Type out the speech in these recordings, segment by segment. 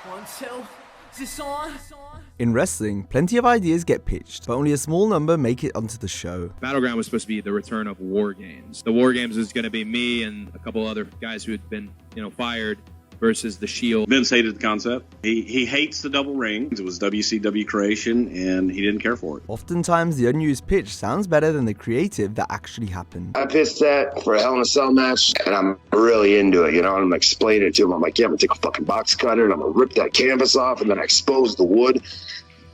1, 2, is this on? In wrestling, plenty of ideas get pitched, but only a small number make it onto the show. Battleground was supposed to be the return of War Games. The War Games was going to be me and a couple other guys who had been, fired versus the Shield. Vince hated the concept. He hates the double ring. It was WCW creation, and he didn't care for it. Oftentimes, the unused pitch sounds better than the creative that actually happened. I pitched that for a Hell in a Cell match, and I'm really into it, and I'm explaining it to him. I'm like, yeah, I'm gonna take a fucking box cutter, and I'm gonna rip that canvas off, and then I expose the wood.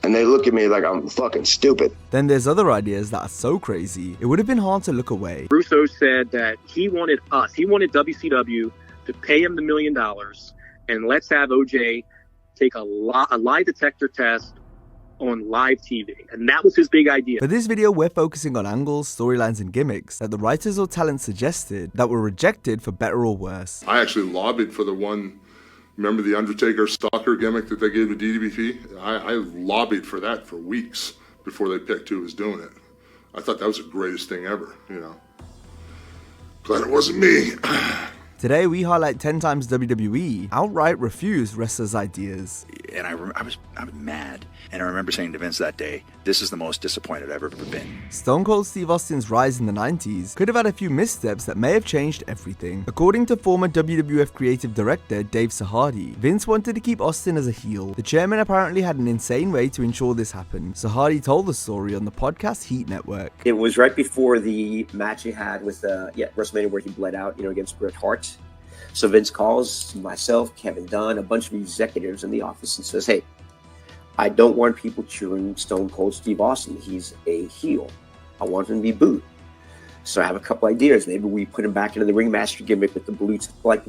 And they look at me like I'm fucking stupid. Then there's other ideas that are so crazy, it would have been hard to look away. Russo said that he wanted WCW to pay him the $1 million, and let's have OJ take a lie detector test on live TV. And that was his big idea. For this video, we're focusing on angles, storylines, and gimmicks that the writers or talent suggested that were rejected for better or worse. I actually lobbied for the one, remember the Undertaker stalker gimmick that they gave to DDP? I lobbied for that for weeks before they picked who was doing it. I thought that was the greatest thing ever, Glad it wasn't me. Today, we highlight 10 times WWE outright refused wrestlers' ideas. And I was mad. And I remember saying to Vince that day, this is the most disappointed I've ever been. Stone Cold Steve Austin's rise in the 90s could have had a few missteps that may have changed everything. According to former WWF creative director Dave Sahadi, Vince wanted to keep Austin as a heel. The chairman apparently had an insane way to ensure this happened. Sahadi told the story on the podcast Heat Network. It was right before the match he had with WrestleMania where he bled out, against Bret Hart. So Vince calls myself, Kevin Dunn, a bunch of executives in the office and says, hey, I don't want people cheering Stone Cold Steve Austin. He's a heel. I want him to be booed. So I have a couple ideas. Maybe we put him back into the ringmaster gimmick with the blue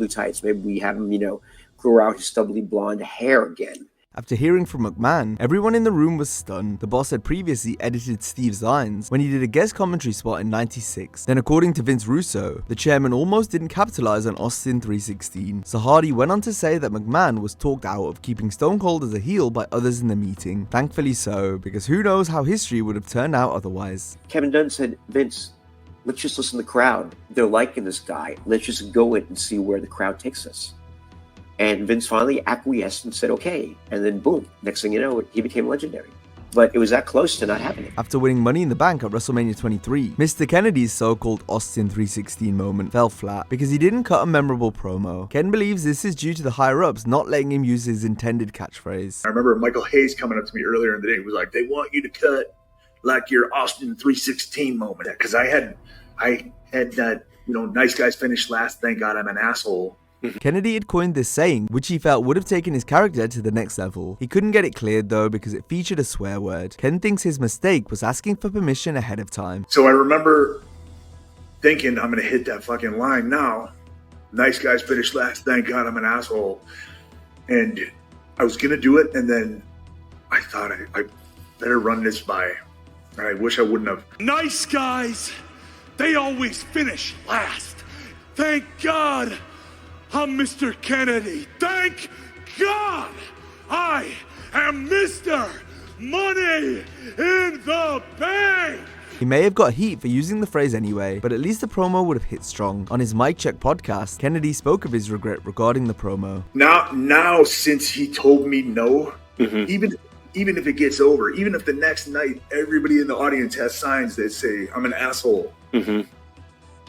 tights. Maybe we have him, grow out his stubbly blonde hair again. After hearing from McMahon, everyone in the room was stunned. The boss had previously edited Steve's lines when he did a guest commentary spot in '96. Then according to Vince Russo, the chairman almost didn't capitalize on Austin 316. Sahadi went on to say that McMahon was talked out of keeping Stone Cold as a heel by others in the meeting. Thankfully so, because who knows how history would have turned out otherwise. Kevin Dunn said, Vince, let's just listen to the crowd. They're liking this guy. Let's just go in and see where the crowd takes us. And Vince finally acquiesced and said, okay. And then boom, next thing you know, he became legendary. But it was that close to not happening. After winning Money in the Bank at WrestleMania 23, Mr. Kennedy's so-called Austin 316 moment fell flat because he didn't cut a memorable promo. Ken believes this is due to the higher-ups not letting him use his intended catchphrase. I remember Michael Hayes coming up to me earlier in the day. He was like, they want you to cut like your Austin 316 moment. Because I had that, nice guys finish last, thank God I'm an asshole. Kennedy had coined this saying, which he felt would have taken his character to the next level. He couldn't get it cleared though because it featured a swear word. Ken thinks his mistake was asking for permission ahead of time. So I remember thinking, I'm going to hit that fucking line now. Nice guys finish last, thank God I'm an asshole. And I was going to do it, and then I thought I better run this by. I wish I wouldn't have. Nice guys, they always finish last. Thank God I'm Mr. Kennedy. Thank God I am Mr. Money in the Bank. He may have got heat for using the phrase anyway, but at least the promo would have hit strong. On his Mic Check podcast, Kennedy spoke of his regret regarding the promo. Now since he told me no, even if it gets over, even if the next night everybody in the audience has signs that say, I'm an asshole,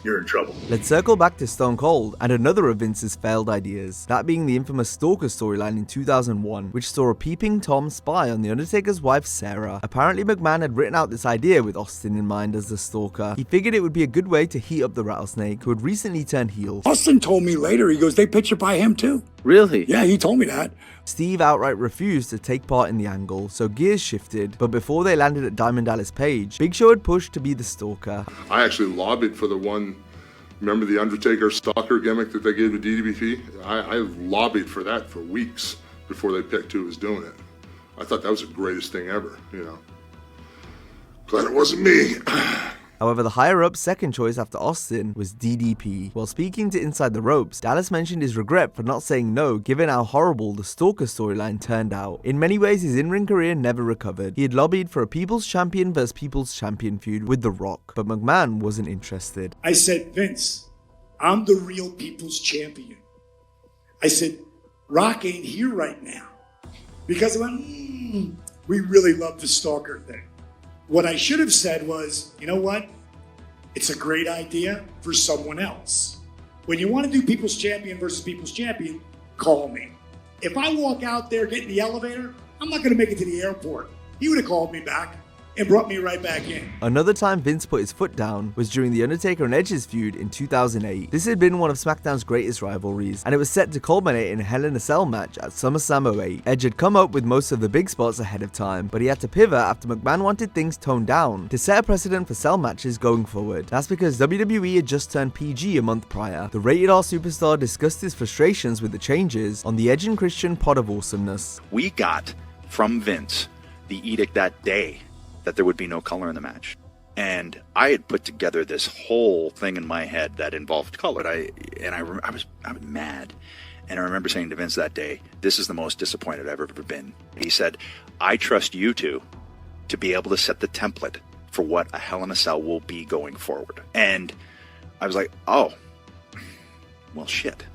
you're in trouble. Let's circle back to Stone Cold and another of Vince's failed ideas, that being the infamous Stalker storyline in 2001, which saw a peeping Tom spy on The Undertaker's wife Sarah. Apparently McMahon had written out this idea with Austin in mind as the Stalker. He figured it would be a good way to heat up the Rattlesnake, who had recently turned heel. Austin told me later, he goes, they picture by him too. Really? Yeah, he told me that. Steve outright refused to take part in the angle, so gears shifted, but before they landed at Diamond Dallas Page, Big Show had pushed to be the Stalker. I actually lobbied for the one, remember the Undertaker stalker gimmick that they gave to DDP? I lobbied for that for weeks before they picked who was doing it. I thought that was the greatest thing ever, Glad it wasn't me. However, the higher-up's second choice after Austin was DDP. While speaking to Inside the Ropes, Dallas mentioned his regret for not saying no given how horrible the Stalker storyline turned out. In many ways, his in-ring career never recovered. He had lobbied for a People's Champion vs. People's Champion feud with The Rock, but McMahon wasn't interested. I said, Vince, I'm the real People's Champion. I said, Rock ain't here right now. because I went, we really love the stalker thing. What I should have said was, you know what? It's a great idea for someone else. When you want to do People's Champion versus People's Champion, call me. If I walk out there, get in the elevator, I'm not going to make it to the airport. He would have called me back and brought me right back in. Another time Vince put his foot down was during the Undertaker and Edge's feud in 2008. This had been one of SmackDown's greatest rivalries, and it was set to culminate in a Hell in a Cell match at SummerSlam 08. Edge had come up with most of the big spots ahead of time, but he had to pivot after McMahon wanted things toned down to set a precedent for cell matches going forward. That's because WWE had just turned PG a month prior. The Rated R superstar discussed his frustrations with the changes on the Edge and Christian Pod of Awesomeness. We got from Vince the edict that day that there would be no color in the match. And I had put together this whole thing in my head that involved color. I was mad. And I remember saying to Vince that day, this is the most disappointed I've ever been. He said, I trust you two to be able to set the template for what a Hell in a Cell will be going forward. And I was like, oh, well, shit.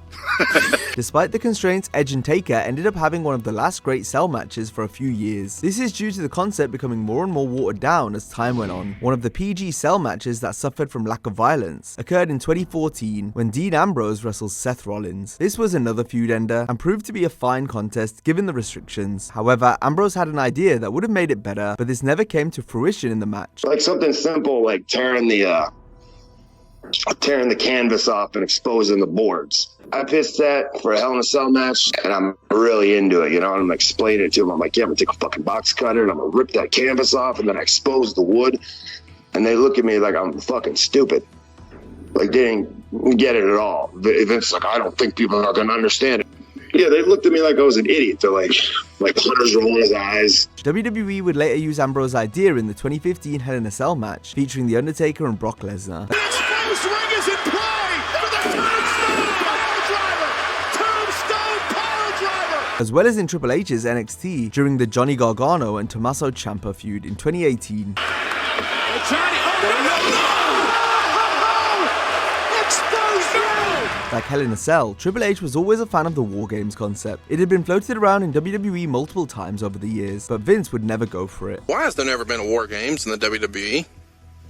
Despite the constraints, Edge and Taker ended up having one of the last great cell matches for a few years. This is due to the concept becoming more and more watered down as time went on. One of the PG cell matches that suffered from lack of violence occurred in 2014 when Dean Ambrose wrestled Seth Rollins. This was another feud ender and proved to be a fine contest given the restrictions. However, Ambrose had an idea that would have made it better, but this never came to fruition in the match. Like something simple like tearing the canvas off and exposing the boards. I pitched that for a Hell in a Cell match, and I'm really into it, and I'm explaining it to him. I'm like, yeah, I'm gonna take a fucking box cutter and I'm gonna rip that canvas off and then I expose the wood. And they look at me like I'm fucking stupid. Like they didn't get it at all. Vince's like, I don't think people are gonna understand it. Yeah, they looked at me like I was an idiot. They're like Hunter's rolling his eyes. WWE would later use Ambrose's idea in the 2015 Hell in a Cell match featuring The Undertaker and Brock Lesnar. As well as in Triple H's NXT during the Johnny Gargano and Tommaso Ciampa feud in 2018. Like Hell in a Cell, Triple H was always a fan of the War Games concept. It had been floated around in WWE multiple times over the years, but Vince would never go for it. Why has there never been a War Games in the WWE?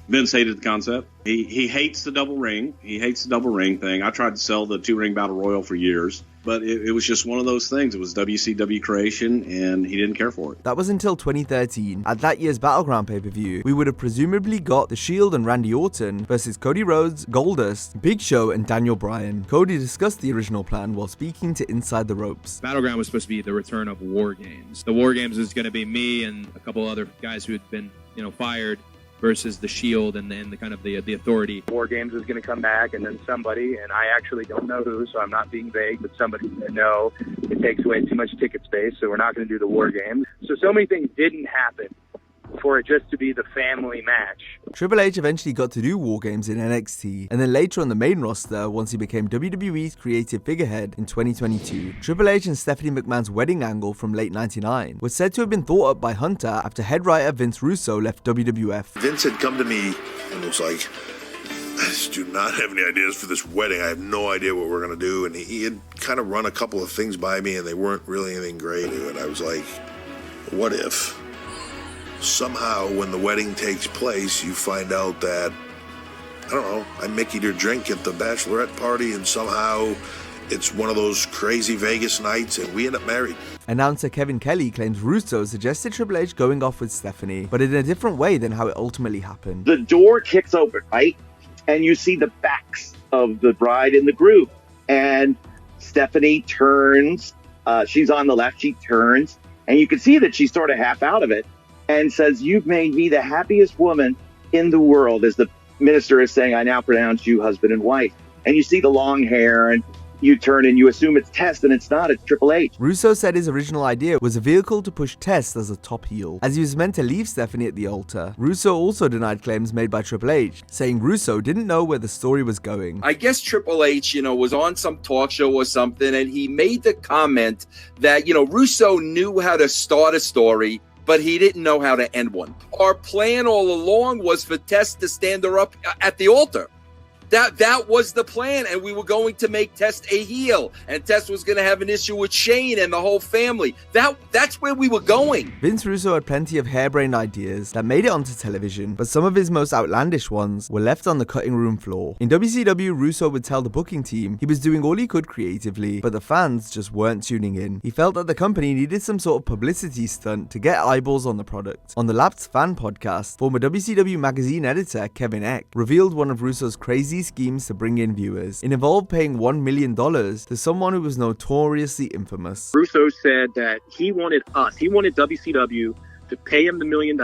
Vince hated the concept. He hates the double ring. He hates the double ring thing. I tried to sell the 2-ring battle royal for years, but it was just one of those things. It was WCW creation, and he didn't care for it. That was until 2013. At that year's Battleground pay-per-view, we would have presumably got The Shield and Randy Orton versus Cody Rhodes, Goldust, Big Show, and Daniel Bryan. Cody discussed the original plan while speaking to Inside the Ropes. Battleground was supposed to be the return of War Games. The War Games was going to be me and a couple other guys who had been, fired, versus the Shield and the kind of the Authority. War Games was going to come back, and then somebody, and I actually don't know who, so I'm not being vague, but somebody said, no, it takes away too much ticket space, so we're not going to do the War Games. So many things didn't happen for it just to be the family match. Triple H eventually got to do War Games in NXT, and then later on the main roster once he became WWE's creative figurehead in 2022. Triple H and Stephanie McMahon's wedding angle from late 99 was said to have been thought up by Hunter after head writer Vince Russo left WWF. Vince had come to me and was like, I just do not have any ideas for this wedding. I have no idea what we're going to do. And he had kind of run a couple of things by me, and they weren't really anything great. And I was like, what if somehow when the wedding takes place, you find out that, I don't know, I Mickey'd your drink at the bachelorette party, and somehow it's one of those crazy Vegas nights and we end up married. Announcer Kevin Kelly claims Russo suggested Triple H going off with Stephanie, but in a different way than how it ultimately happened. The door kicks open, right? And you see the backs of the bride and the groom. And Stephanie turns, she's on the left, she turns, and you can see that she's sort of half out of it, and says, you've made me the happiest woman in the world, as the minister is saying, I now pronounce you husband and wife. And you see the long hair, and you turn and you assume it's Test, and it's not, it's Triple H. Russo said his original idea was a vehicle to push Test as a top heel, as he was meant to leave Stephanie at the altar. Russo also denied claims made by Triple H, saying Russo didn't know where the story was going. I guess Triple H, was on some talk show or something, and he made the comment that, Russo knew how to start a story, but he didn't know how to end one. Our plan all along was for Test to stand her up at the altar. That was the plan, and we were going to make Test a heel, and Test was going to have an issue with Shane and the whole family. That's where we were going. Vince Russo had plenty of harebrained ideas that made it onto television, but some of his most outlandish ones were left on the cutting room floor. In WCW, Russo would tell the booking team he was doing all he could creatively, but the fans just weren't tuning in. He felt that the company needed some sort of publicity stunt to get eyeballs on the product. On the Lapped Fan podcast, former WCW magazine editor Kevin Eck revealed one of Russo's crazy schemes to bring in viewers. It involved paying $1 million to someone who was notoriously infamous. Russo said that he wanted WCW to pay him the $1 million,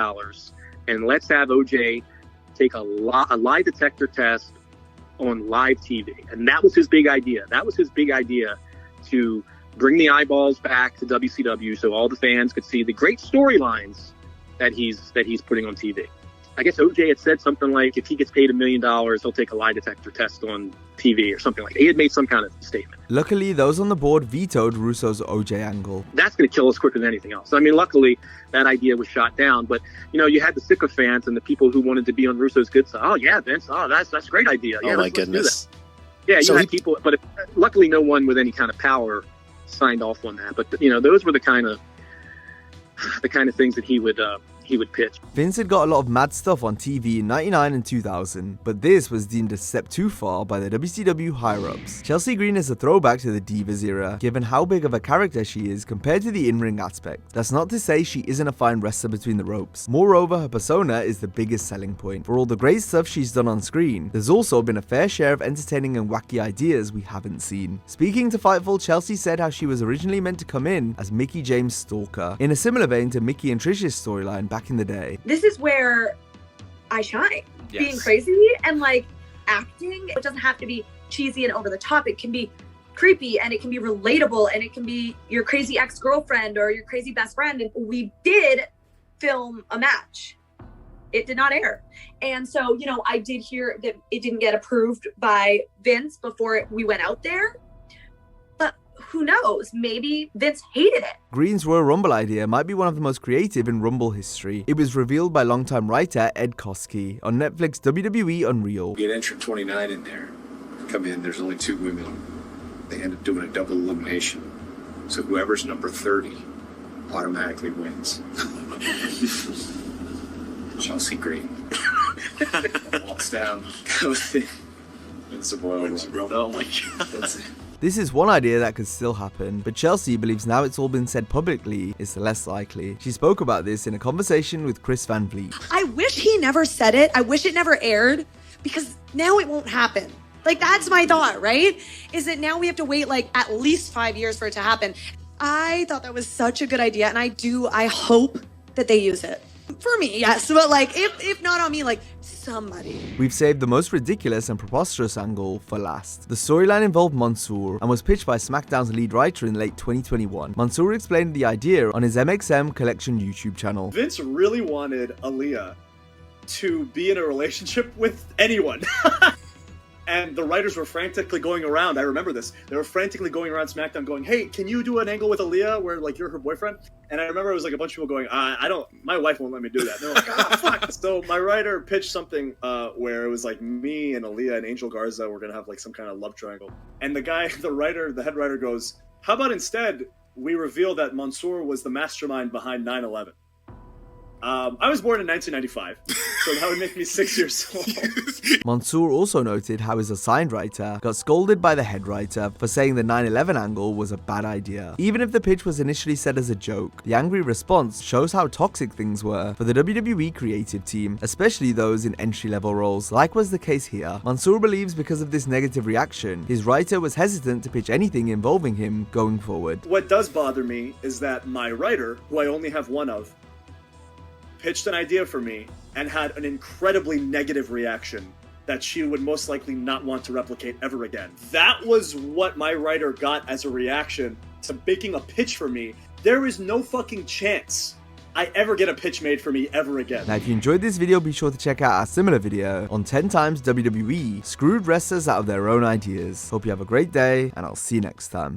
and let's have OJ take a lie detector test on live TV. And that was his big idea. That was his big idea, to bring the eyeballs back to WCW so all the fans could see the great storylines that he's putting on TV. I guess OJ had said something like, if he gets paid $1 million, he'll take a lie detector test on TV or something like that. He had made some kind of statement. Luckily, those on the board vetoed Russo's OJ angle. That's going to kill us quicker than anything else. I mean, luckily, that idea was shot down. But, you had the sycophants and the people who wanted to be on Russo's good side. Oh, yeah, Vince. Oh, that's a great idea. Yeah, oh, my goodness. Yeah, you had people. But luckily, no one with any kind of power signed off on that. But, those were the kind of things that he would pitch. Vince had got a lot of mad stuff on TV in 99 and 2000, but this was deemed a step too far by the WCW higher-ups. Chelsea Green is a throwback to the Divas era, given how big of a character she is compared to the in-ring aspect. That's not to say she isn't a fine wrestler between the ropes. Moreover, her persona is the biggest selling point. For all the great stuff she's done on screen, there's also been a fair share of entertaining and wacky ideas we haven't seen. Speaking to Fightful, Chelsea said how she was originally meant to come in as Mickie James' stalker, in a similar vein to Mickie and Trish's storyline back in the day. This is where I shine. Yes. Being crazy and acting. It doesn't have to be cheesy and over the top. It can be creepy and it can be relatable and it can be your crazy ex-girlfriend or your crazy best friend. And we did film a match. It did not air. And so, I did hear that it didn't get approved by Vince before we went out there. Who knows? Maybe Vince hated it. Green's Royal Rumble idea might be one of the most creative in Rumble history. It was revealed by longtime writer Ed Koskey on Netflix WWE Unreal. Get entrant 29 in there. Come in, there's only 2 women. They end up doing a double elimination. So whoever's number 30 automatically wins. Chelsea Green. Walks down, goes in. It's a Royal Rumble. Oh my God. That's it. This is one idea that could still happen, but Chelsea believes now it's all been said publicly, it's less likely. She spoke about this in a conversation with Chris Van Vliet. I wish he never said it. I wish it never aired, because now it won't happen. That's my thought, right? Is that now we have to wait at least 5 years for it to happen. I thought that was such a good idea, and I hope that they use it. For me, yes, but if not on me, somebody. We've saved the most ridiculous and preposterous angle for last. The storyline involved Mansoor and was pitched by SmackDown's lead writer in late 2021. Mansoor explained the idea on his MXM Collection YouTube channel. Vince really wanted Aaliyah to be in a relationship with anyone. And the writers were frantically going around. I remember this. They were frantically going around SmackDown going, hey, can you do an angle with Aaliyah where you're her boyfriend? And I remember it was a bunch of people going, my wife won't let me do that. And they're like, fuck. So my writer pitched something where it was me and Aaliyah and Angel Garza were going to have some kind of love triangle. And the head writer goes, how about instead we reveal that Mansoor was the mastermind behind 9/11? I was born in 1995, so that would make me 6 years old. Mansoor also noted how his assigned writer got scolded by the head writer for saying the 9/11 angle was a bad idea. Even if the pitch was initially said as a joke, the angry response shows how toxic things were for the WWE creative team, especially those in entry-level roles, like was the case here. Mansoor believes because of this negative reaction, his writer was hesitant to pitch anything involving him going forward. What does bother me is that my writer, who I only have one of, pitched an idea for me and had an incredibly negative reaction that she would most likely not want to replicate ever again. That was what my writer got as a reaction to making a pitch for me. There is no fucking chance I ever get a pitch made for me ever again. Now, if you enjoyed this video, be sure to check out our similar video on 10 times WWE screwed wrestlers out of their own ideas. Hope you have a great day, and I'll see you next time.